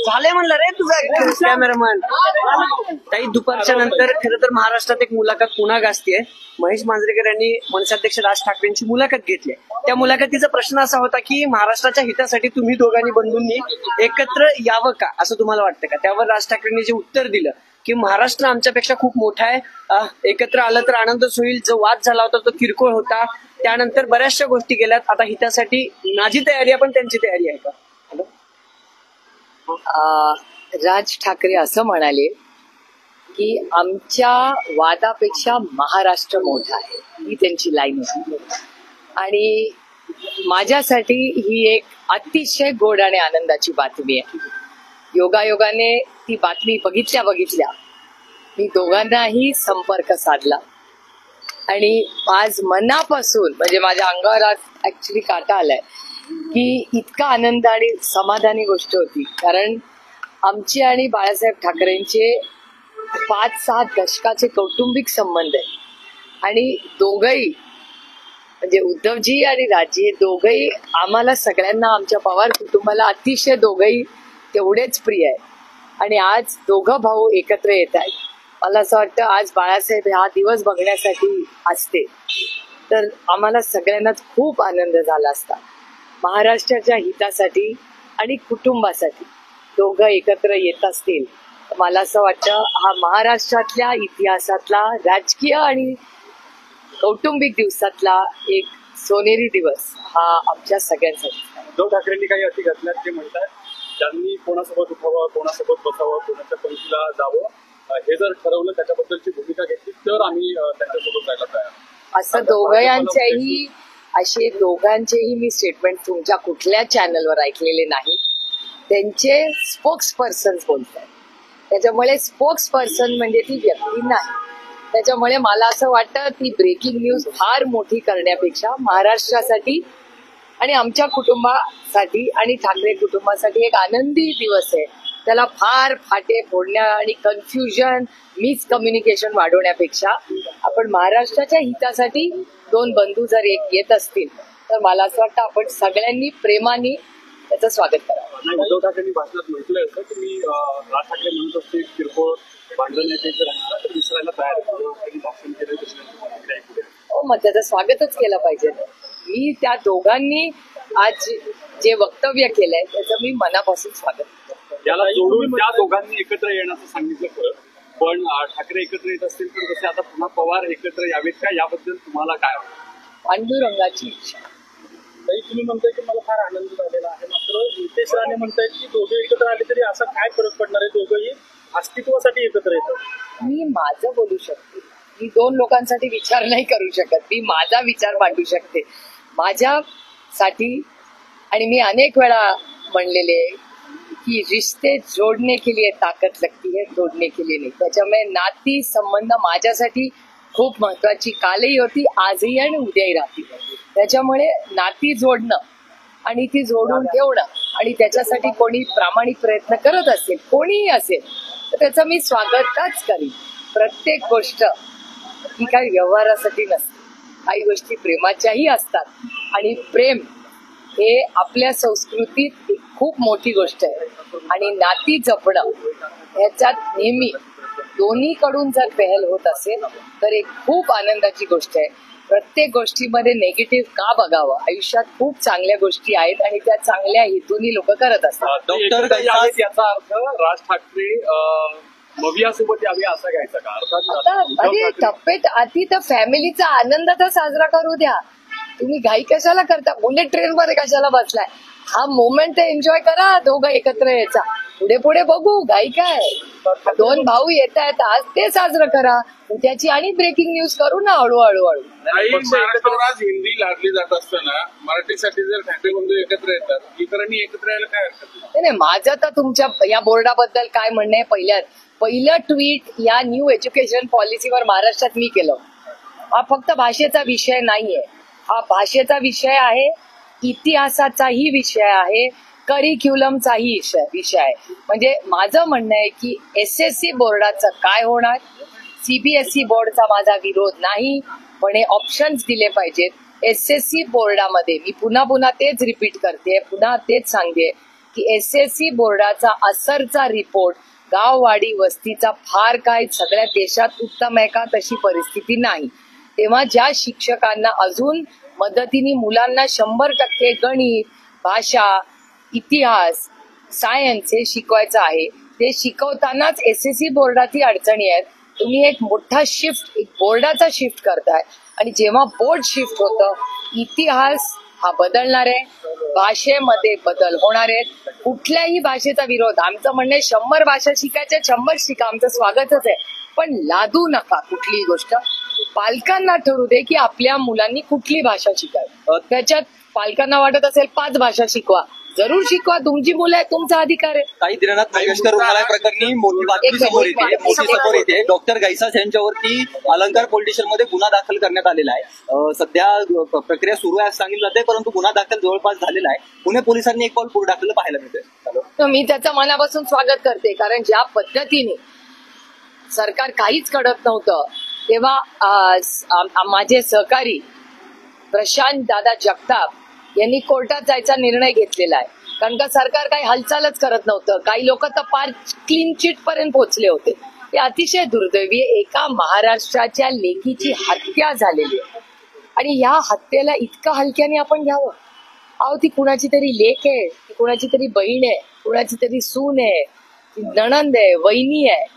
झालंय म्हणलं रे तुझा कॅमेरामॅन. ताई, दुपारच्या नंतर खरं तर महाराष्ट्रात एक मुलाखत पुन्हा गाजतीये. महेश मांजरेकर यांनी मनसाध्यक्ष राज ठाकरेंची मुलाखत घेतली. त्या मुलाखतीचा प्रश्न असा होता की महाराष्ट्राच्या हितासाठी तुम्ही दोघांनी बंधूंनी एकत्र यावं का, असं तुम्हाला वाटतं का? त्यावर राज ठाकरेंनी जे उत्तर दिलं की महाराष्ट्र आमच्यापेक्षा खूप मोठा आहे, एकत्र आलं तर आनंदच होईल. जो वाद झाला होता तो किरकोळ होता, त्यानंतर बऱ्याचशा गोष्टी गेल्यात, आता हितासाठी माझी तयारी आहे पण त्यांची तयारी आहे का? राज ठाकरे असं म्हणाले की आमच्या वादापेक्षा महाराष्ट्र मोठा आहे, ही त्यांची लाईन होती. आणि माझ्यासाठी ही एक अतिशय गोड आणि आनंदाची बातमी आहे. योगायोगाने ती बातमी बघितल्या मी दोघांनाही संपर्क साधला आणि आज मनापासून म्हणजे माझ्या अंगावर आज ऍक्च्युली काटा आलाय की इतका आनंद आणि समाधानी गोष्ट होती. कारण आमचे आणि बाळासाहेब ठाकरेंचे 5-6 दशकाचे कौटुंबिक संबंध आहे आणि दोघंही म्हणजे उद्धवजी आणि राजी दोघंही आम्हाला सगळ्यांना, आमच्या पवार कुटुंबाला अतिशय दोघंही तेवढेच प्रिय आहे. आणि आज दोघं भाऊ एकत्र येत आहेत. मला असं वाटतं आज बाळासाहेब हा दिवस बघण्यासाठी असते तर आम्हाला सगळ्यांनाच खूप आनंद झाला असता. महाराष्ट्राच्या हितासाठी आणि कुटुंबासाठी दोघं एकत्र येत असतील तर मला असं वाटतं हा महाराष्ट्रातल्या इतिहासातला राजकीय आणि कौटुंबिक दिवसातला एक सोनेरी दिवस हा आमच्या सगळ्यांसाठी. उद्धव ठाकरेंनी काही अटी घातल्यात ते म्हणतात ज्यांनी कोणासोबत उठावं, कोणासोबत बसावं, कोणाच्या पंक्तीला जावं, हे जर ठरवलं त्याच्याबद्दलची भूमिका घेतली तर आम्ही त्यांच्यासोबत जायला तयार. असं दोघांचेही मी स्टेटमेंट तुमच्या कुठल्या चॅनलवर ऐकलेले नाही. त्यांचे स्पोक्स पर्सन बोलतात, त्याच्यामुळे स्पोक्स पर्सन म्हणजे ती व्यक्ती नाही. त्याच्यामुळे मला असं वाटतं ती ब्रेकिंग न्यूज फार मोठी करण्यापेक्षा महाराष्ट्रासाठी आणि आमच्या कुटुंबासाठी आणि ठाकरे कुटुंबासाठी एक आनंदी दिवस आहे. त्याला फार फाटे फोडण्या आणि कन्फ्युजन, मिसकम्युनिकेशन वाढवण्यापेक्षा आपण महाराष्ट्राच्या हितासाठी दोन बंधू जर एक येत असतील तर मला असं वाटतं आपण सगळ्यांनी प्रेमाने त्याचं स्वागत करावं. उद्धव ठाकरेंनी भाषणात म्हटलंय असं की मी राज ठाकरे म्हणत असते किरकोळ भांडण तर विसरायला तयार भाषण केलं. हो, मग त्याचं स्वागतच केलं पाहिजे. मी त्या दोघांनी आज जे वक्तव्य केलंय त्याचं मी मनापासून स्वागत करतो. याला जोडून त्या दोघांनी एकत्र येण्याचं सांगितलं खरं, पण ठाकरे एकत्र येत असतील तर तसे आता पुन्हा पवार एकत्र यावेत का, याबद्दल तुम्हाला काय वाटतं? पांडुरंगाची इच्छा. ताई, तुम्ही म्हणताय की मला फार आनंद झालेला आहे, मात्र नितेश राणे म्हणतायत की दोघे एकत्र आले तरी असा काय फरक पडणार आहे, दोघंही अस्तित्वासाठी एकत्र येतात. मी माझं बोलू शकते, मी दोन लोकांसाठी विचार नाही करू शकत. मी माझा विचार मांडू शकते माझ्यासाठी. आणि मी अनेक वेळा म्हणलेले की रिश्ते जोडने के लिए ताकद लगती है, तोडने के लिए नहीं. त्याच्यामुळे नाती संबंध माझ्यासाठी खूप महत्वाची कालही होती, आजही आणि उद्याही राहतील. त्याच्यामुळे नाती जोडणं आणि ती जोडून ठेवणं आणि त्याच्यासाठी कोणी प्रामाणिक प्रयत्न करत असेल, कोणीही असेल, तर त्याचं मी स्वागतच करीन. प्रत्येक गोष्ट ही काही व्यवहारासाठी नसते, काही गोष्टी प्रेमाच्याही असतात. आणि प्रेम हे आपल्या संस्कृतीत खूप मोठी गोष्ट आहे. आणि नाती जपणं ह्याच्यात नेहमी दोन्हीकडून जर पहल होत असेल तर एक खूप आनंदाची गोष्ट आहे. प्रत्येक गोष्टीमध्ये नेगेटिव्ह का बघावं? आयुष्यात खूप चांगल्या गोष्टी आहेत आणि त्या चांगल्या हेतूनही लोक करत असतात. डॉक्टर, याचा अर्थ राज ठाकरे मवियासोबत यावे असा घ्यायचा का? अर्थात अरे टप्पेट आधी तर फॅमिलीचा आनंद तर साजरा करू द्या. तुम्ही घाई कशाला करता? बुलेट ट्रेन मध्ये कशाला बसलाय? हा मोमेंट एन्जॉय करा, दोघं एकत्र यायचा. पुढे पुढे बघू, घाई काय? दोन भाऊ येत आहेत आज, ते साजरं करा. त्याची आणि ब्रेकिंग न्यूज करू ना हळूहळू. महाराष्ट्रावर हिंदी लादली जात असताना मराठीसाठी जर ठाकरे बंधू एकत्र येतात, इतरांनी एकत्र यायला काय हरकत नाही. माझं तर तुमच्या या बोर्डाबद्दल काय म्हणणं आहे, पहिलं ट्विट या न्यू एज्युकेशन पॉलिसीवर महाराष्ट्रात मी केलं. हा फक्त भाषेचा विषय नाहीये, हा भाषेचा विषय आहे, इतिहासाचाही विषय आहे, करिक्युलमचाही विषय आहे. म्हणजे माझं म्हणणं आहे की SSC बोर्डाचं काय होणार, CBSE बोर्डचा माझा विरोध नाही, पण हे ऑप्शन्स दिले पाहिजेत. SSC बोर्डामध्ये मी पुन्हा तेच रिपीट करते, पुन्हा तेच सांगते की SSC बोर्डाचा असरचा रिपोर्ट गाववाडी वस्तीचा फार काय सगळ्या देशात उत्तम आहे का, तशी परिस्थिती नाही. तेव्हा ज्या शिक्षकांना अजून मदतीने मुलांना 100% गणित, भाषा, इतिहास, सायन्स हे शिकवायचं आहे, ते शिकवतानाच SSC बोर्डाची अडचणी आहेत. तुम्ही एक मोठा शिफ्ट, एक बोर्डाचा शिफ्ट करताय आणि जेव्हा बोर्ड शिफ्ट होतं, इतिहास हा बदलणार आहे, भाषेमध्ये बदल होणार आहेत. कुठल्याही भाषेचा विरोध, आमचं म्हणणं 100 भाषा शिकायच्या 100 शिका, आमचं स्वागतच आहे, पण लादू नका कुठलीही गोष्ट. पालकांना ठरू दे की आपल्या मुलांनी कुठली भाषा शिकावी. त्याच्यात पालकांना वाटत असेल 5 भाषा शिकवा, जरूर शिकवा, तुमची मुलं आहे, तुमचा अधिकार आहे. काही दिनानाथ मंगेशकर रुग्णालय प्रकरणी मोठी बातमी समोर येते. डॉक्टर गायसास यांच्यावरती अलंकार पोलीस स्टेशनमध्ये गुन्हा दाखल करण्यात आलेला आहे. सध्या प्रक्रिया सुरू आहे सांगितलं जाते, परंतु गुन्हा दाखल जवळपास झालेला आहे. पुणे पोलिसांनी एक पाऊल पुढे टाकलं पाहायला मिळतंय. मी त्याचं मनापासून स्वागत करते, कारण ज्या पद्धतीने सरकार काहीच करत नव्हतं, तेव्हा माझे सहकारी प्रशांत दादा जगताप यांनी कोर्टात जायचा निर्णय घेतलेला आहे. कारण का सरकार काही हालचालच करत नव्हतं. काही लोक तर फार क्लीन चिट पर्यंत पोहोचले होते. हे अतिशय दुर्दैवी. एका महाराष्ट्राच्या लेकीची हत्या झालेली आहे आणि या हत्येला इतका हलक्याने आपण घ्यावं. अहो, ती कुणाची तरी लेक आहे, ती कुणाची तरी बहीण आहे, कुणाची तरी सून आहे, ती नणंद आहे, वहिनी आहे.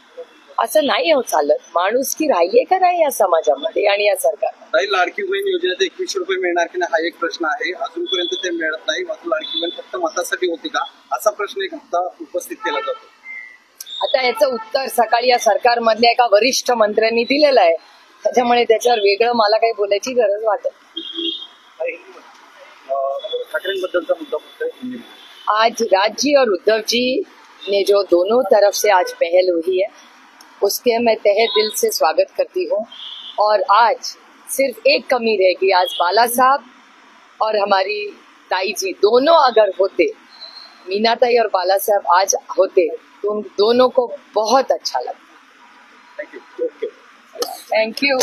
असं नाही हो चालत. माणुसकी राहिलीये का नाही या समाजामध्ये आणि या सरकारमध्ये? लाडकी बहीण योजनेचे 2100 रुपये मिळणार की नाही हा एक प्रश्न आहे. अजूनपर्यंत ते मिळत नाही. मात्र लाडकी बहीण फक्त मतासाठी होती का, असा प्रश्न एक आता उपस्थित केला जातो. आता याचं उत्तर सकाळी या सरकारमधल्या एका वरिष्ठ मंत्र्यांनी दिलेलं आहे, त्याच्यामुळे त्याच्यावर वेगळं मला काही बोलायची गरज वाटत. ठाकरेंबद्दलचा मुद्दा आज राजी और उद्धव जी ने जो दोनों तरफ से आज पहल हुई है, उसके मैं तहे दिल से स्वागत करती हूँ. और आज सिर्फ एक कमी रहेगी, आज बाला साहब और हमारी ताई जी दोनों अगर होते, मीना ताई और बाला साहब आज होते, तो उन दोनों को बहुत अच्छा लगता. थँक्यू.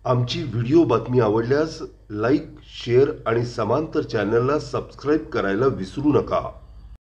आमची व्हिडिओ बातमी आवडल्यास लाईक, शेअर आणि समांतर चॅनलला सबस्क्राईब करायला विसरू नका.